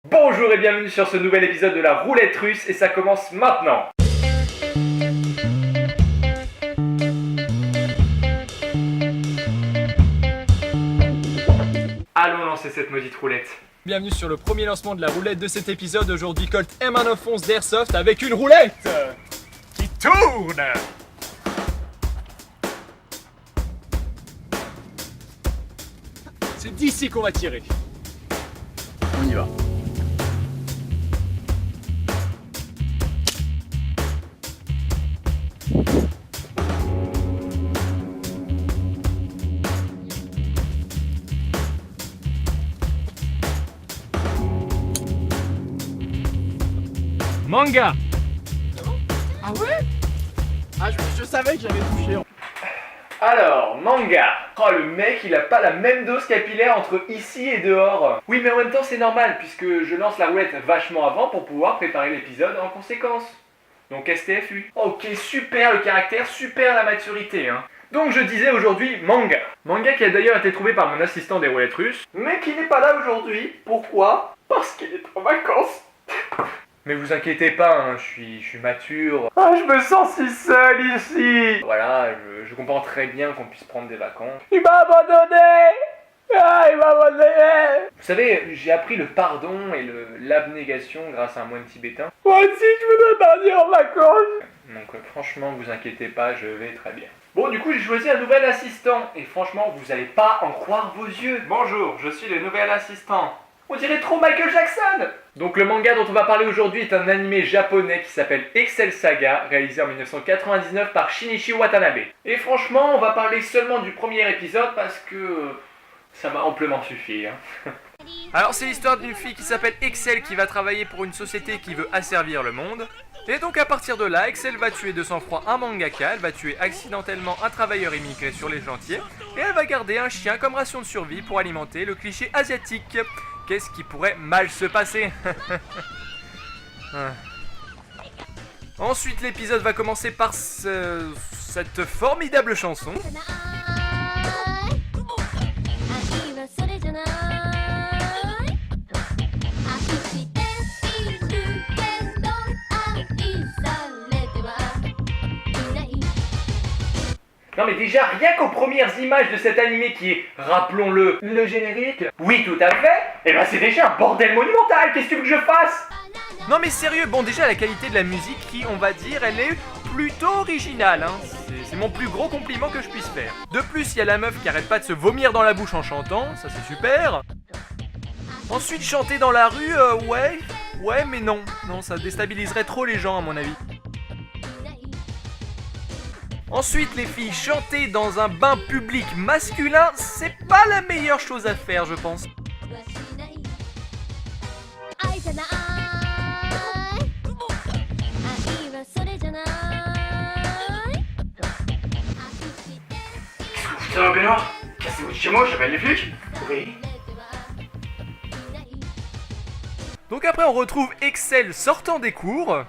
Bonjour et bienvenue sur ce nouvel épisode de la roulette russe et ça commence maintenant. Allons lancer cette maudite roulette. Bienvenue sur le premier lancement de la roulette de cet épisode. Aujourd'hui, Colt M191 d'Airsoft avec une roulette qui tourne. C'est d'ici qu'on va tirer. On y va. Manga. Ah ouais? Ah je savais que j'avais touché. Alors, manga. Oh, le mec, il a pas la même dose capillaire entre ici et dehors. Oui, mais en même temps, c'est normal, puisque je lance la roulette vachement avant pour pouvoir préparer l'épisode en conséquence. Donc STFU. Ok, super le caractère, super la maturité, hein. Donc je disais aujourd'hui manga. Manga qui a d'ailleurs été trouvé par mon assistant des roulettes russes, mais qui n'est pas là aujourd'hui. Pourquoi? Parce qu'il est en vacances. Mais vous inquiétez pas, hein, je suis mature. Ah, je me sens si seul ici. Voilà, je comprends très bien qu'on puisse prendre des vacances. Il m'a abandonné. Ah, il m'a abandonné. Vous savez, j'ai appris le pardon et l'abnégation grâce à un moine tibétain. Moi aussi, je voudrais partir en vacances. Donc franchement, vous inquiétez pas, je vais très bien. Bon, du coup, j'ai choisi un nouvel assistant. Et franchement, vous allez pas en croire vos yeux. Bonjour, je suis le nouvel assistant. On dirait trop Michael Jackson. Donc le manga dont on va parler aujourd'hui est un animé japonais qui s'appelle Excel Saga, réalisé en 1999 par Shinichi Watanabe. Et franchement, on va parler seulement du premier épisode parce que ça m'a amplement suffi. Hein. Alors c'est l'histoire d'une fille qui s'appelle Excel qui va travailler pour une société qui veut asservir le monde. Et donc à partir de là, Excel va tuer de sang-froid un mangaka, elle va tuer accidentellement un travailleur immigré sur les chantiers, et elle va garder un chien comme ration de survie pour alimenter le cliché asiatique. Qu'est-ce qui pourrait mal se passer? Ensuite, l'épisode va commencer par cette formidable chanson. Non mais déjà, rien qu'aux premières images de cet animé qui est, rappelons-le, le générique. Oui, tout à fait. Et ben c'est déjà un bordel monumental, qu'est-ce que tu veux que je fasse? Non mais sérieux, bon déjà la qualité de la musique qui, on va dire, elle est plutôt originale, hein. C'est mon plus gros compliment que je puisse faire. De plus, il y a la meuf qui arrête pas de se vomir dans la bouche en chantant, ça c'est super. Ensuite, chanter dans la rue, ouais mais non, ça déstabiliserait trop les gens à mon avis. Ensuite, les filles, chanter dans un bain public masculin, c'est pas la meilleure chose à faire, je pense. Ça va, Benoît? Cassez-vous de chez moi, j'appelle les flics. Oui. Donc après, on retrouve Excel sortant des cours.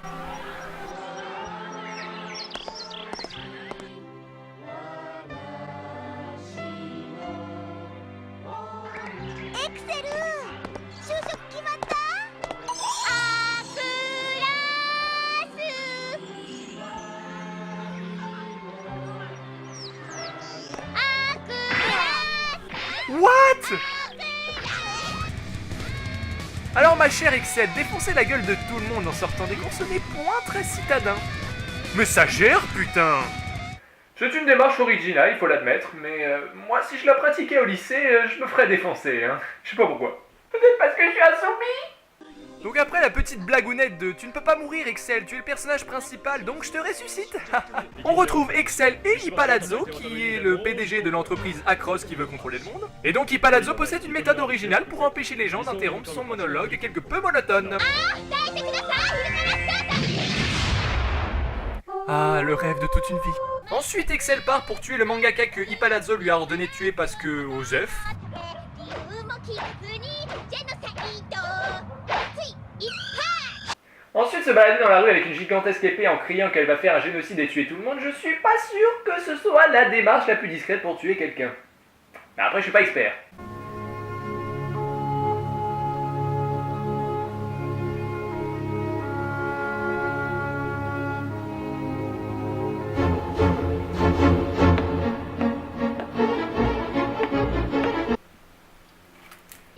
What? Alors ma chère Excel, défoncer la gueule de tout le monde en sortant des cours, ce n'est point très citadin. Mais ça gère, putain. C'est une démarche originale, il faut l'admettre, mais moi si je la pratiquais au lycée, je me ferais défoncer, hein. Je sais pas pourquoi. Peut-être parce que je suis insoumis. Donc après la petite blagounette de tu ne peux pas mourir Excel, tu es le personnage principal donc je te ressuscite. On retrouve Excel et Ipalazzo qui est le PDG de l'entreprise Acros qui veut contrôler le monde. Et donc Ipalazzo possède une méthode originale pour empêcher les gens d'interrompre son monologue quelque peu monotone. Ah, le rêve de toute une vie. Ensuite Excel part pour tuer le mangaka que Ipalazzo lui a ordonné de tuer parce que Osef. Ensuite se balader dans la rue avec une gigantesque épée en criant qu'elle va faire un génocide et tuer tout le monde, je suis pas sûr que ce soit la démarche la plus discrète pour tuer quelqu'un. Mais après je suis pas expert.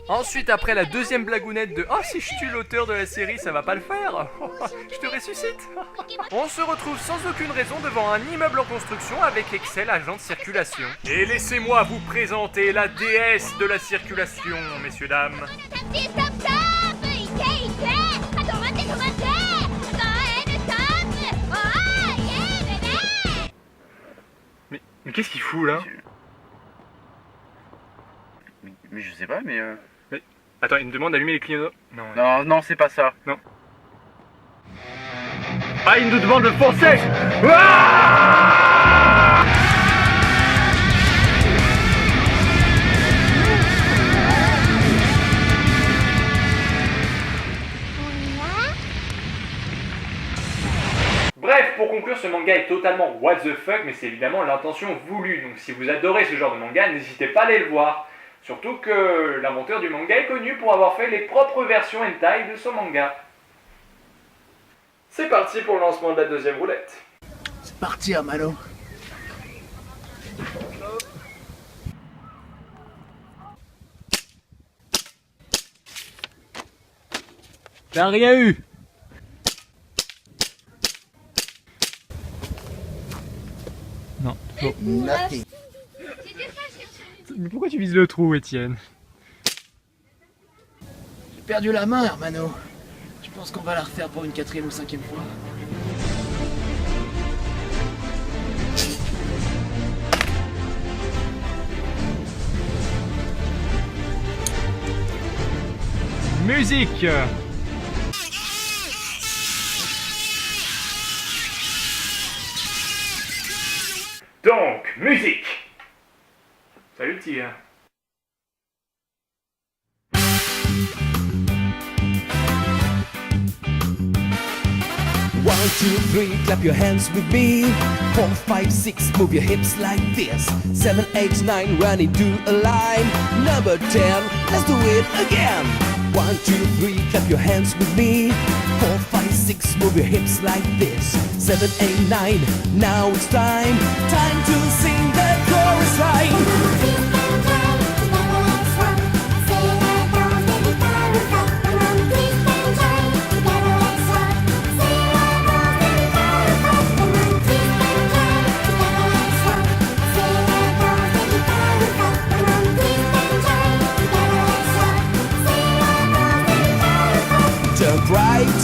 Ensuite, après la deuxième blagounette de « Oh, si je tue l'auteur de la série, ça va pas le faire je te ressuscite !» On se retrouve sans aucune raison devant un immeuble en construction avec Excel, agent de circulation. Et laissez-moi vous présenter la déesse de la circulation, messieurs, dames. Mais qu'est-ce qu'il fout, là? Mais je sais pas, mais Attends, il me demande d'allumer les clignotants. Non, ouais. Non, non, c'est pas ça. Non. Ah, il nous demande de foncer. Ah! Bref, pour conclure, ce manga est totalement what the fuck, mais c'est évidemment l'intention voulue. Donc si vous adorez ce genre de manga, n'hésitez pas à aller le voir. Surtout que l'inventeur du manga est connu pour avoir fait les propres versions hentai de son manga. C'est parti pour le lancement de la deuxième roulette. C'est parti, Amano. T'as rien eu. Non. Bon. Nothing. Mais pourquoi tu vises le trou, Étienne? J'ai perdu la main, Hermano. Je pense qu'on va la refaire pour une 4e ou 5e fois. Musique. Donc, musique. Salut le tigre. One, two, three, clap your hands with me. 4, 5, 6, move your hips like this. 7, 8, 9, run into a line. Number 10, let's do it again. 1, 2, 3, clap your hands with me. 4, 5, 6, move your hips like this. 7, 8, 9, now it's time. Time to sing the chorus line. Jump right,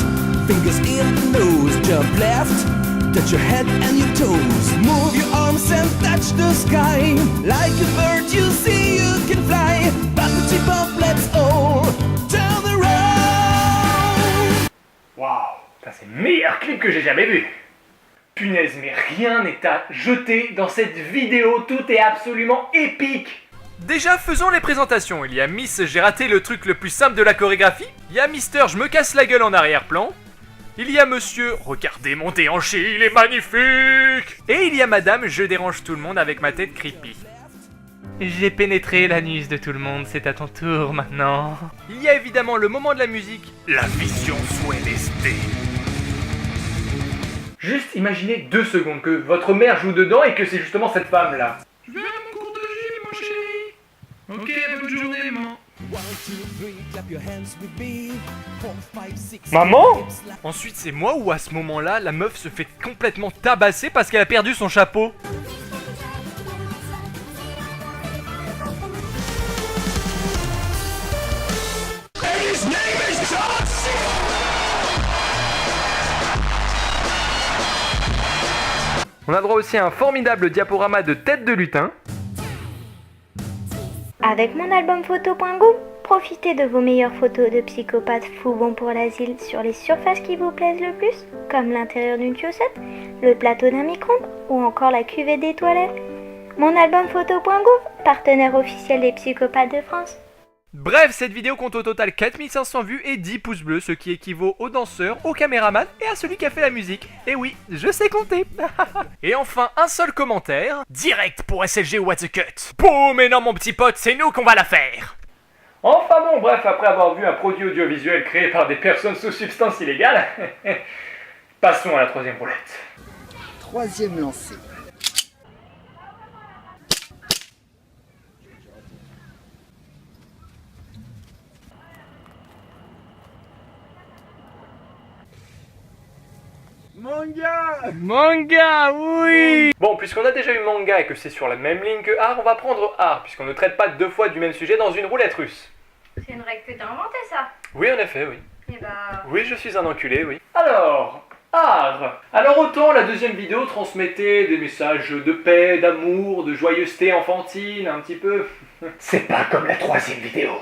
fingers in the nose. Jump left, touch your head and your toes. Move your arms and touch the sky. Like a bird you see you can fly. But the tip up, let's all turn around. Waouh, ça c'est le meilleur clip que j'ai jamais vu. Punaise, mais rien n'est à jeter dans cette vidéo, tout est absolument épique. Déjà, faisons les présentations. Il y a Miss, j'ai raté le truc le plus simple de la chorégraphie. Il y a Mister, je me casse la gueule en arrière-plan. Il y a Monsieur, regardez mon déhanché, il est magnifique. Et il y a Madame, je dérange tout le monde avec ma tête creepy. J'ai pénétré l'anus de tout le monde, c'est à ton tour maintenant. Il y a évidemment le moment de la musique. La vision sous LSD. Juste imaginez 2 secondes que votre mère joue dedans et que c'est justement cette femme-là. Je vais à mon cours de gym, mon chéri. Ok, bonne journée, maman. 1, 2, 3, clap your hands with me. 4, 5, 6. Maman? Ensuite, c'est moi où à ce moment-là, la meuf se fait complètement tabasser parce qu'elle a perdu son chapeau. On a droit aussi à un formidable diaporama de tête de lutin. Avec mon album photo.go, profitez de vos meilleures photos de psychopathes fous bons pour l'asile sur les surfaces qui vous plaisent le plus, comme l'intérieur d'une chaussette, le plateau d'un micro-ondes ou encore la cuvette des toilettes. Mon album photo.go, partenaire officiel des psychopathes de France. Bref, cette vidéo compte au total 4500 vues et 10 pouces bleus, ce qui équivaut au danseur, au caméraman et à celui qui a fait la musique. Et oui, je sais compter. Et enfin, un seul commentaire. Direct pour SLG What the Cut. Boum, mais non mon petit pote, c'est nous qu'on va la faire. Enfin bon, bref, après avoir vu un produit audiovisuel créé par des personnes sous substance illégale, passons à la 3e roulette. 3e lancé. Manga, oui. Bon, puisqu'on a déjà eu manga et que c'est sur la même ligne que art, on va prendre art, puisqu'on ne traite pas deux fois du même sujet dans une roulette russe. C'est une règle que t'as inventée, ça. Oui, en effet, oui. Et bah... Oui, je suis un enculé, oui. Alors, art. Alors autant la deuxième vidéo transmettait des messages de paix, d'amour, de joyeuseté enfantine, un petit peu. C'est pas comme la troisième vidéo.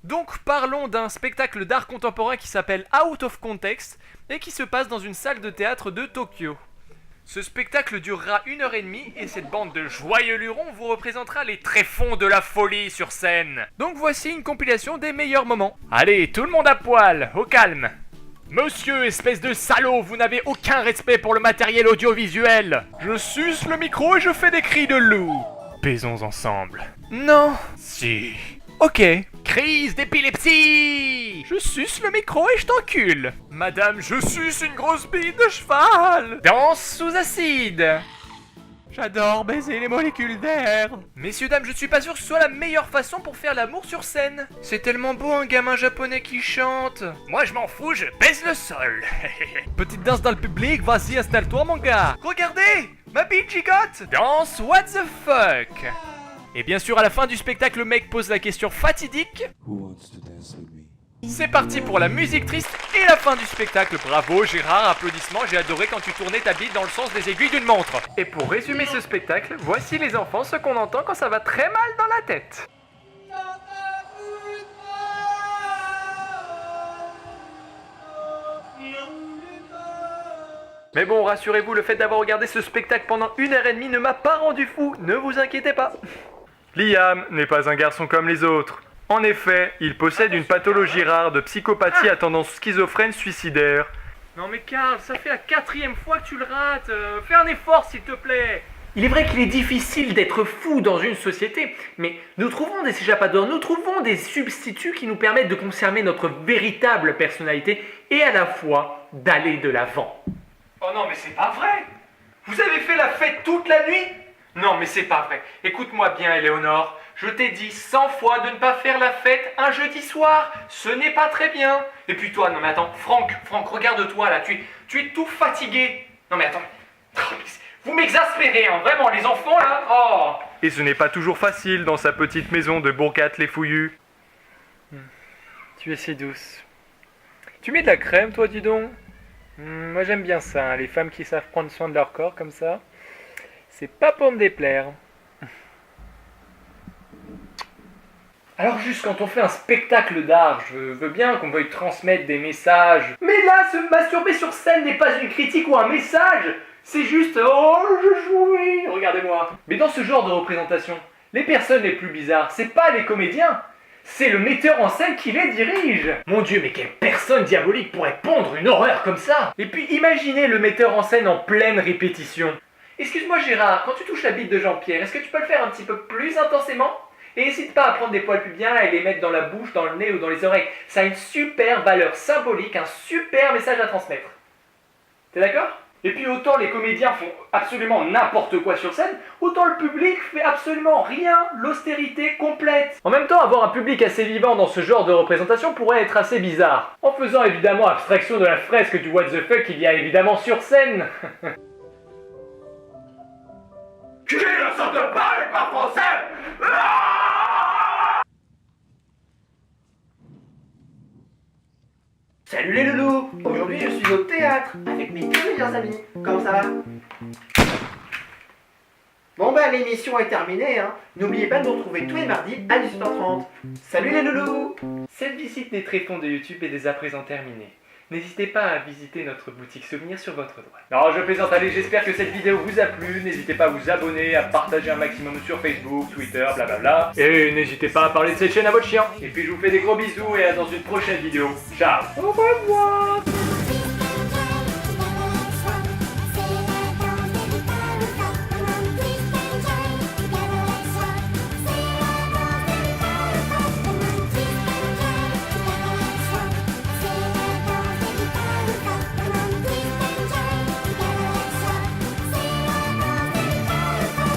Donc parlons d'un spectacle d'art contemporain qui s'appelle Out of Context et qui se passe dans une salle de théâtre de Tokyo. Ce spectacle durera 1h30 et cette bande de joyeux lurons vous représentera les tréfonds de la folie sur scène. Donc voici une compilation des meilleurs moments. Allez, tout le monde à poil, au calme. Monsieur, espèce de salaud, vous n'avez aucun respect pour le matériel audiovisuel. Je suce le micro et je fais des cris de loup. Baisons ensemble. Non. Si. Ok. Crise d'épilepsie. Je suce le micro et je t'encule. Madame, je suce une grosse bite de cheval. Danse sous acide. J'adore baiser les molécules d'air. Messieurs, dames, je suis pas sûr que ce soit la meilleure façon pour faire l'amour sur scène. C'est tellement beau un gamin japonais qui chante. Moi je m'en fous, je baise le sol. Petite danse dans le public, vas-y installe-toi mon gars. Regardez, ma bite gigote. Danse what the fuck. Et bien sûr à la fin du spectacle le mec pose la question fatidique. C'est parti pour la musique triste et la fin du spectacle. Bravo Gérard, applaudissements, j'ai adoré quand tu tournais ta bite dans le sens des aiguilles d'une montre. Et pour résumer ce spectacle, voici les enfants ce qu'on entend quand ça va très mal dans la tête. Mais bon, rassurez-vous, le fait d'avoir regardé ce spectacle pendant 1h30 ne m'a pas rendu fou, ne vous inquiétez pas. Liam n'est pas un garçon comme les autres. En effet, il possède une pathologie rare de psychopathie à tendance schizophrène suicidaire. Non mais Karl, ça fait la 4e fois que tu le rates. Fais un effort s'il te plaît. Il est vrai qu'il est difficile d'être fou dans une société, mais nous trouvons des échappadoirs, nous trouvons des substituts qui nous permettent de conserver notre véritable personnalité et à la fois d'aller de l'avant. Oh non mais c'est pas vrai! Vous avez fait la fête toute la nuit? Non mais c'est pas vrai. Écoute-moi bien Éléonore, je t'ai dit 100 fois de ne pas faire la fête un jeudi soir. Ce n'est pas très bien. Et puis toi, non mais attends, Franck, regarde-toi là, tu es tout fatigué. Non mais attends, vous m'exaspérez, hein, vraiment, les enfants là, oh. Et ce n'est pas toujours facile dans sa petite maison de Bourgat-les-Fouillus. Tu es si douce. Tu mets de la crème toi, dis donc? Moi j'aime bien ça, hein, les femmes qui savent prendre soin de leur corps comme ça. C'est pas pour me déplaire. Alors juste quand on fait un spectacle d'art, je veux bien qu'on veuille transmettre des messages. Mais là, se masturber sur scène n'est pas une critique ou un message. C'est juste « Oh, je jouis !» Regardez-moi. Mais dans ce genre de représentation, les personnes les plus bizarres, c'est pas les comédiens. C'est le metteur en scène qui les dirige. Mon Dieu, mais quelle personne diabolique pourrait pondre une horreur comme ça? Et puis imaginez le metteur en scène en pleine répétition. Excuse-moi Gérard, quand tu touches la bite de Jean-Pierre, est-ce que tu peux le faire un petit peu plus intensément? Et n'hésite pas à prendre des poils pubiens et les mettre dans la bouche, dans le nez ou dans les oreilles. Ça a une super valeur symbolique, un super message à transmettre. T'es d'accord? Et puis autant les comédiens font absolument n'importe quoi sur scène, autant le public fait absolument rien, l'austérité complète. En même temps, avoir un public assez vivant dans ce genre de représentation pourrait être assez bizarre. En faisant évidemment abstraction de la fresque du what the fuck qu'il y a évidemment sur scène. Qui ne sorte pas français? Salut les loulous! Aujourd'hui je suis au théâtre avec mes deux meilleurs amis. Comment ça va? Bon bah l'émission est terminée hein. N'oubliez pas de nous retrouver tous les mardis à 18h30. Salut les loulous! Cette visite des tréfonds de YouTube est dès à présent terminée. N'hésitez pas à visiter notre boutique souvenir sur votre droite. Non, je plaisante, allez, j'espère que cette vidéo vous a plu. N'hésitez pas à vous abonner, à partager un maximum sur Facebook, Twitter, blablabla. Et n'hésitez pas à parler de cette chaîne à votre chien. Et puis je vous fais des gros bisous et à dans une prochaine vidéo. Ciao! Au revoir!